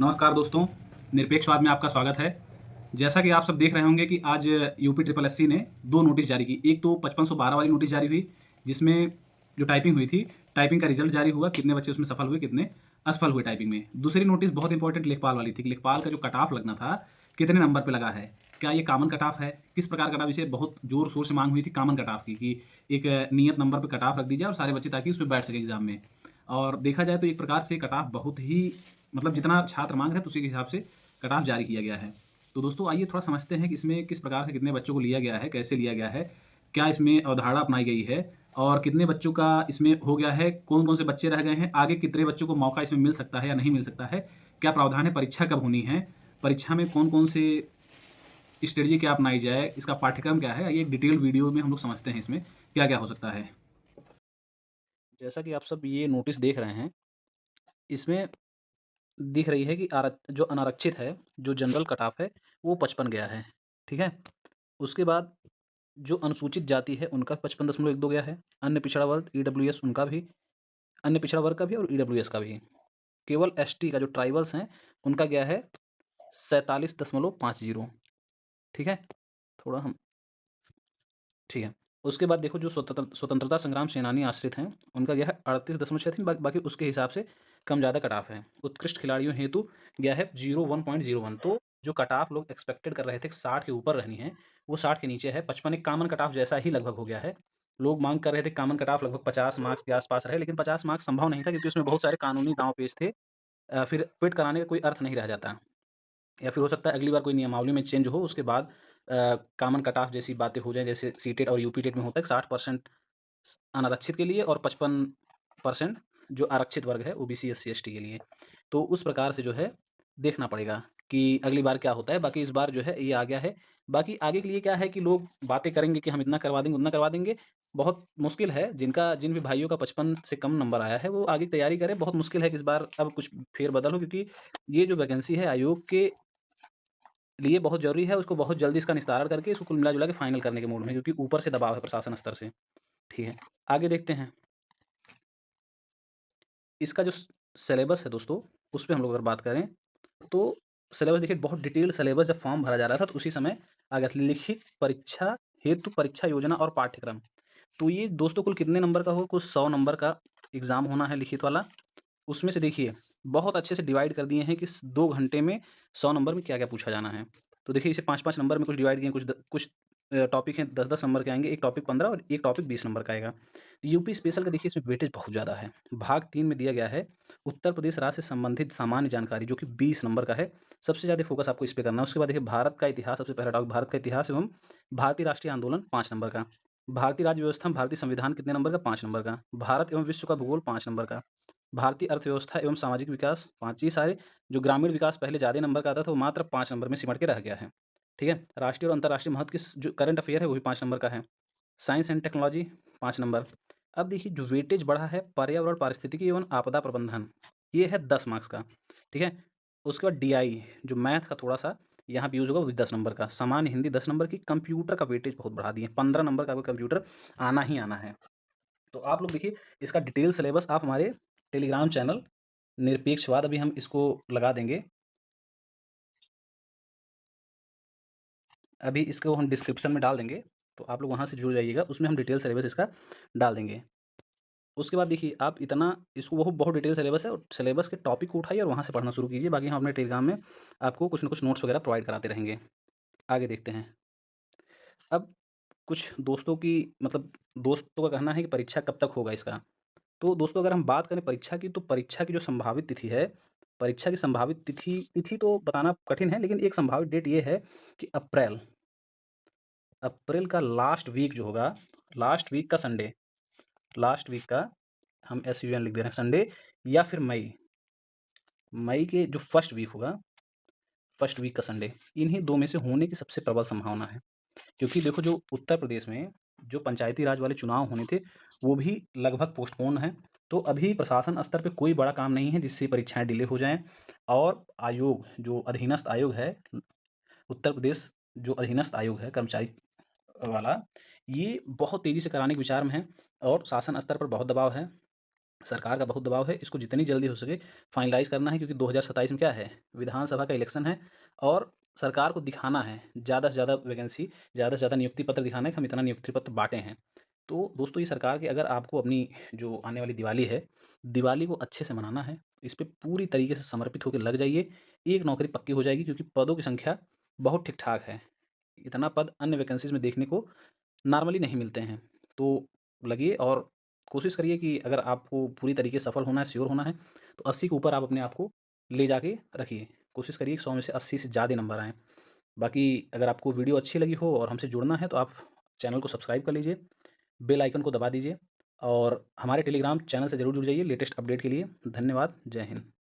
नमस्कार दोस्तों, निरपेक्षवाद में आपका स्वागत है। जैसा कि आप सब देख रहे होंगे कि आज यूपी ट्रिपल एससी ने 2 नोटिस जारी की। एक तो 5512 वाली नोटिस जारी हुई, जिसमें जो टाइपिंग हुई थी, टाइपिंग का रिजल्ट जारी हुआ, कितने बच्चे उसमें सफल हुए, कितने असफल हुए टाइपिंग में। दूसरी नोटिस बहुत इंपॉर्टेंट लेखपाल वाली थी कि लेखपाल का जो कट ऑफ लगना था, कितने नंबर पे लगा है? क्या ये कॉमन कट ऑफ है? किस प्रकार कट ऑफ, इसे बहुत ज़ोर-शोर से माँग हुई थी कॉमन कट ऑफ की कि एक नियत नंबर पे कट ऑफ रख दी जाए और सारे बच्चे ताकि उसमें बैठ सकें एग्ज़ाम में। और देखा जाए तो एक प्रकार से कट ऑफ बहुत ही मतलब जितना छात्र माँग रहे हैं तो उसी के हिसाब से कट ऑफ जारी किया गया है। तो दोस्तों आइए थोड़ा समझते हैं कि इसमें किस प्रकार से कितने बच्चों को लिया गया है, कैसे लिया गया है, क्या इसमें अवधारणा अपनाई गई है और कितने बच्चों का इसमें हो गया है, कौन-कौन से बच्चे रह गए हैं, आगे कितने बच्चों को मौका इसमें मिल सकता है या नहीं मिल सकता है, क्या प्रावधान है, परीक्षा कब होनी है, परीक्षा में कौन-कौन से स्ट्रेटजी क्या अपनाई जाए, इसका पाठ्यक्रम क्या है, आइए एक डिटेल्ड वीडियो में हम लोग समझते हैं इसमें क्या-क्या हो सकता है। जैसा कि आप सब ये नोटिस देख रहे हैं, इसमें दिख रही है कि जो अनारक्षित है, जो जनरल कट ऑफ है, वो 55 गया है, ठीक है? उसके बाद जो अनुसूचित जाति है, उनका 55.12 गया है। अन्य पिछड़ा वर्ग ईडब्ल्यूएस उनका भी, अन्य पिछड़ा वर्ग का भी और ईडब्ल्यूएस का भी। केवल एसटी का जो ट्राइबल्स हैं, उनका गया है 47.50, ठीक है? थोड़ा हम ठीक है। उसके बाद देखो जो स्वतंत्रता संग्राम सेनानी आश्रित हैं, उनका गया है 38.63, बाकी उसके हिसाब से कम ज़्यादा कट ऑफ है। उत्कृष्ट खिलाड़ियों हेतु गया है 01.01, तो जो कट ऑफ लोग एक्सपेक्टेड कर रहे थे कि 60 के ऊपर रहनी है, वो 60 के नीचे है। 55 एक कॉमन कट ऑफ जैसा ही लगभग हो गया है। लोग माँग कर रहे थे कॉमन कट ऑफ लगभग 50 मार्क्स के आस-पास रहे, लेकिन 50 मार्क्स संभव नहीं था क्योंकि उसमें बहुत सारे कानूनी दाँव-पेच थे। फिर क्विट कराने का कोई अर्थ नहीं रह जाता। या फिर हो सकता है अगली बार कोई नियमावली में चेंज हो, उसके बाद कॉमन कट ऑफ जैसी बातें हो जाएँ, जैसे सीटेट और यूपीटेट में होता है कि 60% अनारक्षित के लिए और 55% जो आरक्षित वर्ग है ओबीसी, एससी, एसटी के लिए। तो उस प्रकार से जो है देखना पड़ेगा कि अगली बार क्या होता है। बाकी इस बार जो है ये आ गया है। बाकी आगे के लिए क्या है कि लोग बातें करेंगे कि हम इतना करवा देंगे, उतना करवा देंगे। बहुत मुश्किल है, जिन भी भाइयों का 55 से कम नंबर आया है, वो आगे की तैयारी करें। बहुत मुश्किल है कि इस बार अब कुछ फेर-बदल हो, क्योंकि ये जो वैकेंसी है आयोग के लिए बहुत ज़रूरी है। उसको बहुत जल्दी इसका निस्तारण करके इसको कुल मिला-जुला के फाइनल करने के मूड में, क्योंकि ऊपर से दबाव है प्रशासन स्तर से। ठीक है, आगे देखते हैं। इसका जो सिलेबस है दोस्तों, उस पे हम लोग अगर बात करें, तो सिलेबस देखिए, बहुत डिटेल सिलेबस जब फॉर्म भरा जा रहा था तो उसी समय आ गया था, लिखित परीक्षा हेतु परीक्षा योजना और पाठ्यक्रम। तो ये दोस्तों कुल कितने नंबर का हो, कुछ 100 नंबर का एग्ज़ाम होना है लिखित वाला। उसमें से देखिए बहुत अच्छे से डिवाइड कर दिए हैं कि 2 घंटे में 100 नंबर में क्या-क्या पूछा जाना है। तो देखिए इसे 5-5 नंबर में कुछ डिवाइड किए हैं, कुछ टॉपिक हैं 10-10 नंबर के आएँगे, एक टॉपिक 15 और एक टॉपिक 20 नंबर का आएगा। तो यूपी स्पेशल का देखिए इसमें वेटेज बहुत ज़्यादा है। भाग 3 में दिया गया है उत्तर प्रदेश राज्य से संबंधित सामान्य जानकारी, जो कि 20 नंबर का है। सबसे ज़्यादा फ़ोकस आपको इस पे करना है। उसके बाद देखिए भारत का इतिहास, सबसे पहला टॉपिक भारत का इतिहास एवं भारतीय राष्ट्रीय आंदोलन 5 नंबर का। भारतीय राज्य व्यवस्था में भारतीय संविधान कितने नंबर का? 5 नंबर का। भारत एवं विश्व का भूगोल 5 नंबर का। भारतीय अर्थव्यवस्था एवं सामाजिक विकास 5 ही सारे। जो ग्रामीण विकास पहले ज़्यादा नंबर का आता था, वो मात्र 5 नंबर में सिमट के रह गया है। ठीक है? राष्ट्रीय और अंतर्राष्ट्रीय महत्व की जो करंट अफ़ेयर है, वो भी 5 नंबर का है। Science and technology 5 number. अब देखिए जो वेटेज बढ़ा है पर्यावरण, पारिस्थितिकी एवं आपदा प्रबंधन, ये है 10 मार्क्स का। ठीक है? उसके बाद डीआई जो मैथ का थोड़ा-सा यहाँ पे यूज़ होगा, वो भी 10 नंबर का। सामान्य हिंदी 10 नंबर की। कंप्यूटर का वेटेज बहुत बढ़ा दिए, 15 नंबर का आपको कंप्यूटर आना ही आना है। तो आप लोग देखिए इसका डिटेल सिलेबस आप हमारे टेलीग्राम चैनल निरपेक्षवाद, अभी हम इसको लगा देंगे। अभी इसको हम डिस्क्रिप्शन में डाल देंगे, तो आप लोग वहाँ से जुड़ जाइएगा, उसमें हम डिटेल सिलेबस इसका डाल देंगे। उसके बाद देखिए आप इतना इसको वो बहुत डिटेल सिलेबस है, और सिलेबस के टॉपिक को उठाइए और वहाँ से पढ़ना शुरू कीजिए। बाकी हम अपने टेलीग्राम में आपको कुछ न कुछ नोट्स वगैरह प्रोवाइड कराते रहेंगे। आगे देखते हैं। अब कुछ दोस्तों की मतलब दोस्तों का कहना है कि परीक्षा कब तक होगा इसका। तो दोस्तों अगर हम बात करें परीक्षा की, तो परीक्षा की जो संभावित तिथि है, परीक्षा की संभावित तिथि तिथि तो बताना कठिन है, लेकिन एक संभावित डेट ये है कि अप्रैल अप्रैल का लास्ट वीक जो होगा, लास्ट वीक का संडे, लास्ट वीक का हम एसयूएन लिख दे रहे हैं संडे, या फिर मई के जो फर्स्ट वीक होगा, फर्स्ट वीक का संडे, इन्हीं 2 में से होने की सबसे प्रबल संभावना है। क्योंकि देखो जो उत्तर प्रदेश में जो पंचायती राज वाले चुनाव होने थे, वो भी लगभग पोस्टपोन हैं। तो अभी प्रशासन स्तर पे कोई बड़ा काम नहीं है जिससे परीक्षाएँ डिले हो जाएँ, और आयोग जो अधीनस्थ आयोग है, उत्तर प्रदेश जो अधीनस्थ आयोग है कर्मचारी वाला, ये बहुत तेज़ी से कराने के विचार में है और शासन स्तर पर बहुत दबाव है। सरकार का बहुत दबाव है, इसको जितनी जल्दी हो सके फाइनलाइज़ करना है, क्योंकि 2027 में क्या है, विधानसभा का इलेक्शन है और सरकार को दिखाना है, ज़्यादा से ज़्यादा वैकेंसी, ज़्यादा से ज़्यादा नियुक्ति पत्र दिखाना है कि हम इतना नियुक्ति पत्र बाँटे हैं। तो दोस्तों, ये सरकार की अगर आपको अपनी जो आने वाली दिवाली है, दिवाली को अच्छे से मनाना है, इस पे पूरी तरीके से समर्पित होके लग जाइए, एक नौकरी पक्की हो जाएगी, क्योंकि पदों की संख्या बहुत ठीक-ठाक है। इतना पद अन्य वैकेंसीज़ में देखने को नॉर्मली नहीं मिलते हैं। तो लगिए और कोशिश करिए कि अगर आपको पूरी तरीके से सफल होना है, श्योर होना है, तो 80 के ऊपर आप अपने आप को ले जाके रखिए। कोशिश करिए कि 100 में से 80 से ज़्यादा नंबर आएँ। बाकी अगर आपको वीडियो अच्छी लगी हो और हमसे जुड़ना है, तो आप चैनल को सब्सक्राइब कर लीजिए, बेल आइकन को दबा दीजिए और हमारे टेलीग्राम चैनल से ज़रूर जुड़ जाइए लेटेस्ट अपडेट के लिए। धन्यवाद। जय हिंद।